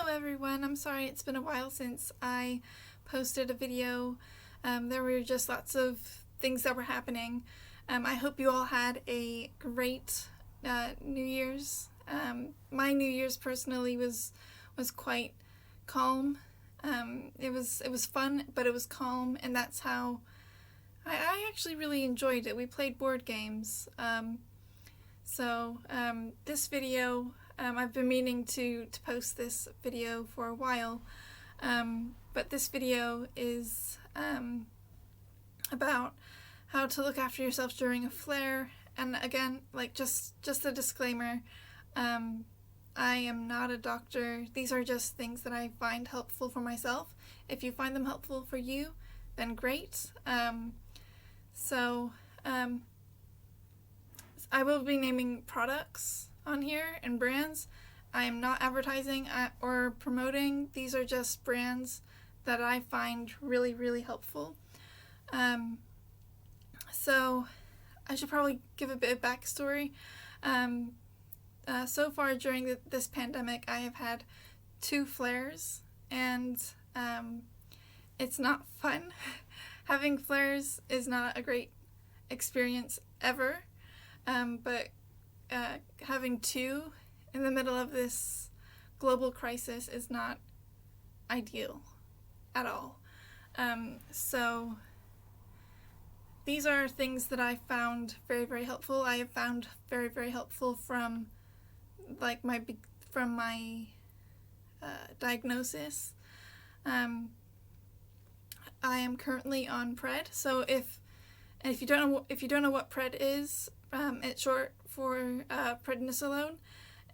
Hello everyone, I'm sorry it's been a while since I posted a video. There were just lots of things that were happening. I hope you all had a great New Year's. My New Year's personally was quite calm. It was fun, but it was calm, and that's how I actually really enjoyed it. We played board games. This video, I've been meaning to post this video for a while, but this video is about how to look after yourself during a flare. And again, like just a disclaimer, I am not a doctor. These are just things that I find helpful for myself. If you find them helpful for you, then great. I will be naming products on here and brands. I am not advertising or promoting. These are just brands that I find really, really helpful. So I should probably give a bit of backstory. So far during this pandemic, I have had 2 flares, and it's not fun. Having flares is not a great experience ever, but having 2 in the middle of this global crisis is not ideal at all. So these are things that I found very, very helpful. I have found very, very helpful from my diagnosis. I am currently on pred. So if you don't know what pred is, it's short for prednisolone,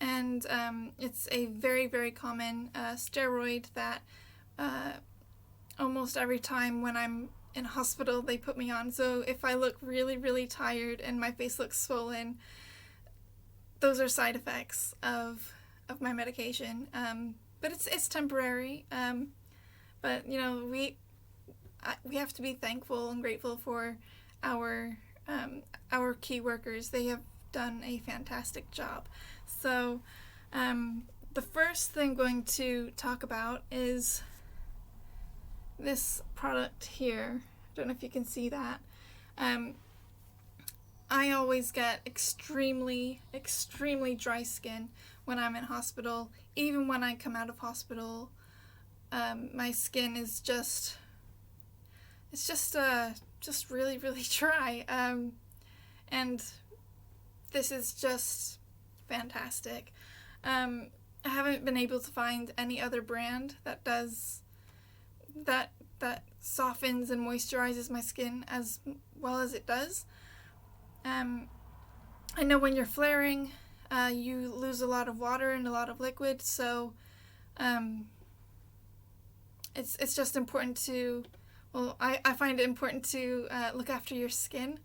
and it's a very, very common steroid that almost every time when I'm in hospital they put me on. So if I look really, really tired and my face looks swollen, those are side effects of my medication. But it's temporary. But you know, we have to be thankful and grateful for our key workers. They have done a fantastic job. So the first thing I'm going to talk about is this product here. I don't know if you can see that. I always get extremely, extremely dry skin when I'm in hospital. Even when I come out of hospital, my skin is just really, really dry. And this is just fantastic. I haven't been able to find any other brand that does that softens and moisturizes my skin as well as it does. I know when you're flaring, you lose a lot of water and a lot of liquid, so it's just important to, I find it important to look after your skin.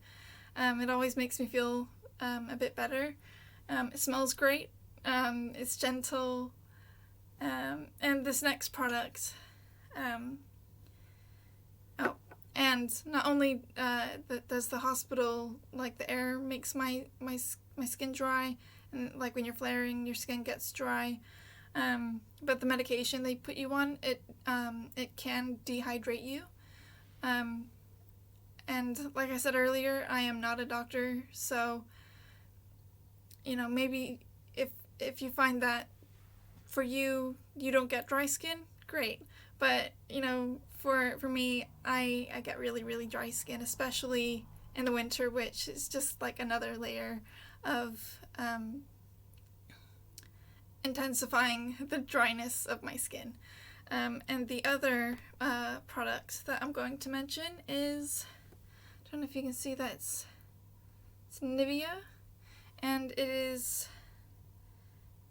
It always makes me feel a bit better. It smells great. It's gentle. And this next product, and not only does the hospital, like the air makes my skin dry, and like when you're flaring, your skin gets dry, but the medication they put you on, it can dehydrate you. And like I said earlier, I am not a doctor, so you know, maybe if you find that for you don't get dry skin, great. But you know, for me, I get really, really dry skin, especially in the winter, which is just like another layer of intensifying the dryness of my skin. And the other product that I'm going to mention is, I don't know if you can see that, it's Nivea, and it is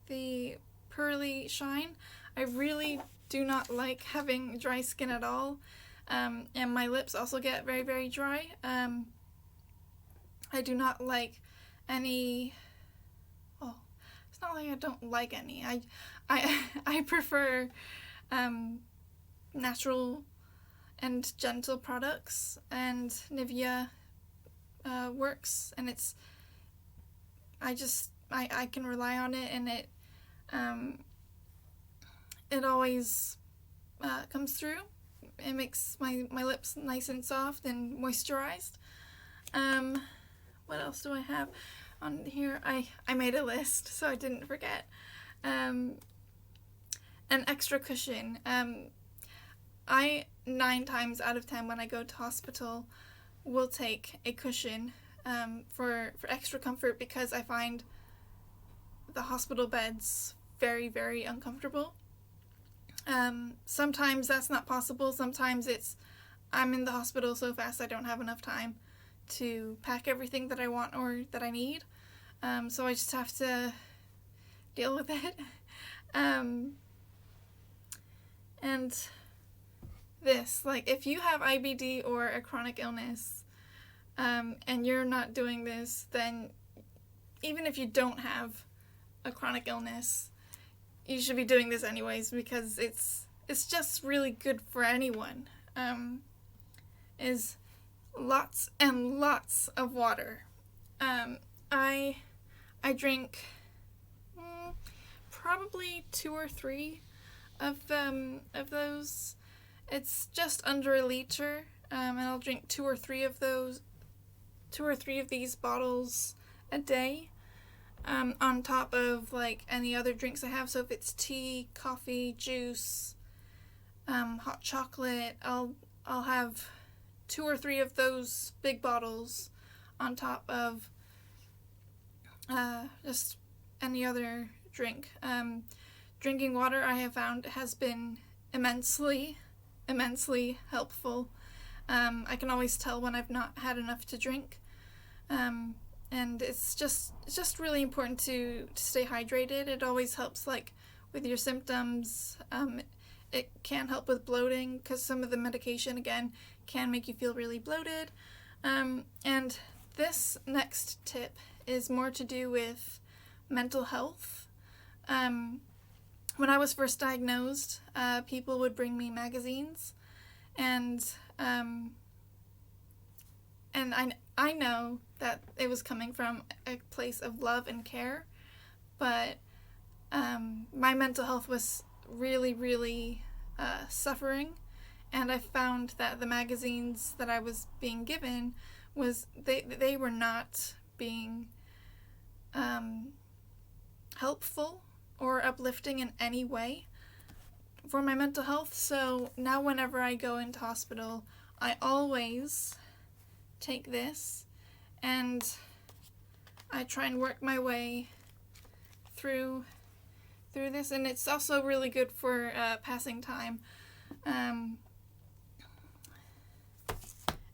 the Pearly Shine. I really do not like having dry skin at all, and my lips also get very, very dry. I do not like any, well, it's not like I don't like any. I prefer natural and gentle products, and Nivea works, and I can rely on it, and it always comes through. It makes my lips nice and soft and moisturized. What else do I have on here? I made a list so I didn't forget. An extra cushion. I 9 times out of 10 when I go to hospital will take a cushion for extra comfort, because I find the hospital beds very, very uncomfortable. Sometimes that's not possible. Sometimes I'm in the hospital so fast I don't have enough time to pack everything that I want or that I need. So I just have to deal with it. And this, like, if you have IBD or a chronic illness, and you're not doing this, then even if you don't have a chronic illness, you should be doing this anyways, because it's just really good for anyone. Is lots and lots of water. I drink probably 2 or 3 of those. It's just under a liter, and I'll drink 2 or 3 of these bottles a day. On top of like any other drinks I have. So if it's tea, coffee, juice, hot chocolate, I'll have 2 or 3 of those big bottles on top of just any other drink. Drinking water, I have found, has been immensely helpful. I can always tell when I've not had enough to drink. And it's just really important to stay hydrated. It always helps, like, with your symptoms. It can help with bloating, because some of the medication, again, can make you feel really bloated. And this next tip is more to do with mental health. When I was first diagnosed, people would bring me magazines, and I know that it was coming from a place of love and care, but my mental health was really, really suffering, and I found that the magazines that I was being given they were not being helpful or uplifting in any way for my mental health. So now whenever I go into hospital, I always take this, and I try and work my way through this, and it's also really good for passing time.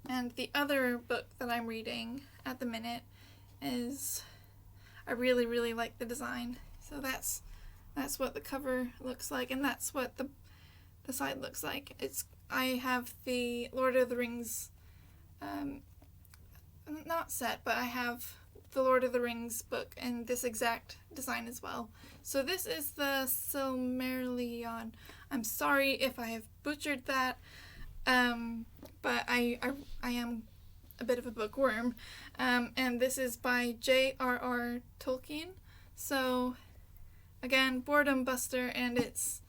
And the other book that I'm reading at the minute is, I really, really like the design. So that's what the cover looks like, and that's what the side looks like. I have the Lord of the Rings not set, but I have the Lord of the Rings book in this exact design as well. So this is the Silmarillion. I'm sorry if I have butchered that, but I am a bit of a bookworm. And this is by J.R.R. Tolkien. So again, boredom buster, and it's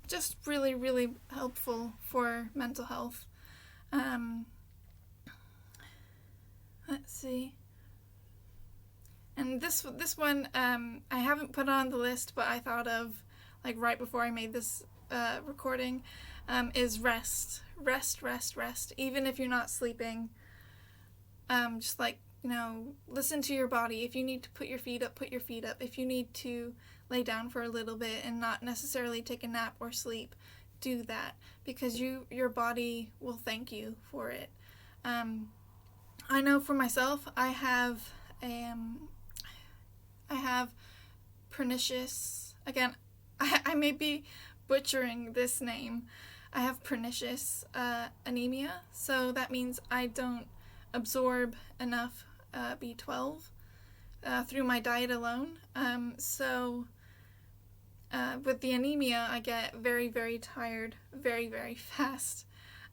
just really, really helpful for mental health. Let's see. And this one I haven't put on the list, but I thought of, like, right before I made this recording, is rest. Even if you're not sleeping, just, like, listen to your body. If you need to put your feet up, put your feet up. If you need to lay down for a little bit and not necessarily take a nap or sleep, do that, because your body will thank you for it. I know for myself, I have pernicious, again, I may be butchering this name. I have pernicious anemia, so that means I don't absorb enough B12 through my diet alone. So with the anemia, I get very, very tired very, very fast.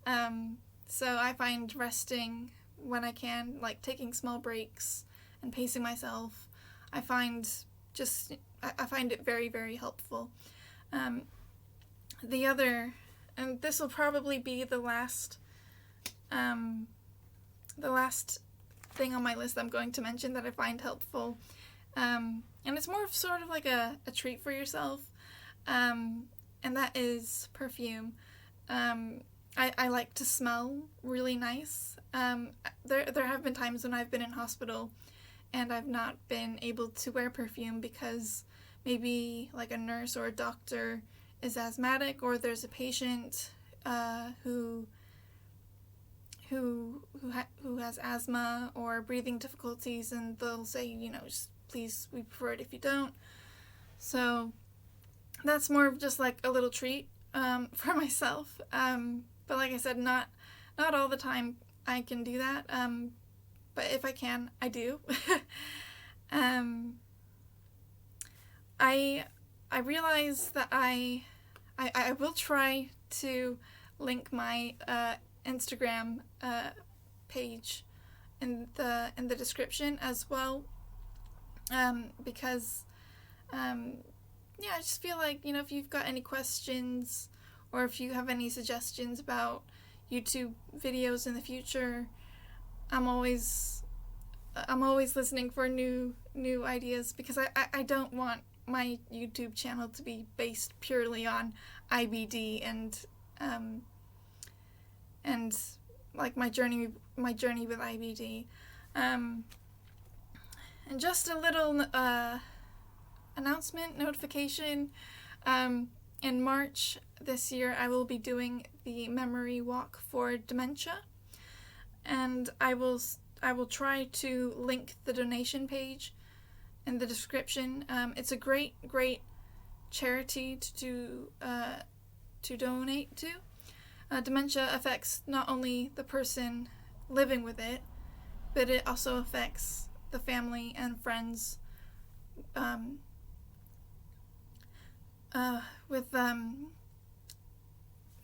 So I find resting when I can, like taking small breaks and pacing myself, I find just I find it very, very helpful. The other, and this will probably be the last thing on my list I'm going to mention that I find helpful, and it's more of sort of like a treat for yourself, and that is perfume. I like to smell really nice. There have been times when I've been in hospital and I've not been able to wear perfume because maybe like a nurse or a doctor is asthmatic, or there's a patient who has asthma or breathing difficulties, and they'll say, just please, we prefer it if you don't. So that's more of just like a little treat for myself. But like I said, not all the time I can do that. But if I can, I do. I realize that I will try to link my Instagram page in the description as well, because I just feel like, if you've got any questions or if you have any suggestions about YouTube videos in the future, I'm always listening for new ideas, because I don't want my YouTube channel to be based purely on IBD and like my journey with IBD. And just a little notification. In March this year, I will be doing the memory walk for dementia, and I will try to link the donation page in the description. It's a great charity to donate to. Dementia affects not only the person living with it, but it also affects the family and friends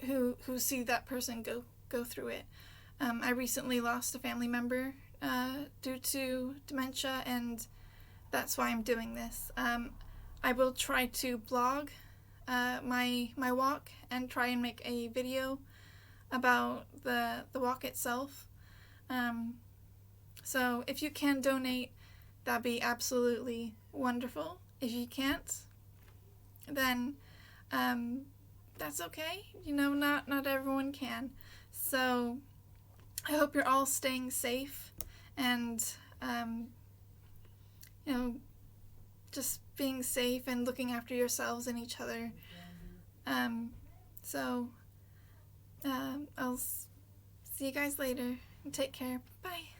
who see that person go through it. I recently lost a family member due to dementia, and that's why I'm doing this. I will try to blog my walk and try and make a video about the walk itself. So if you can donate, that'd be absolutely wonderful. If you can't, then that's okay. Not everyone can. So I hope you're all staying safe and just being safe and looking after yourselves and each other. So I'll see you guys later. Take care. Bye.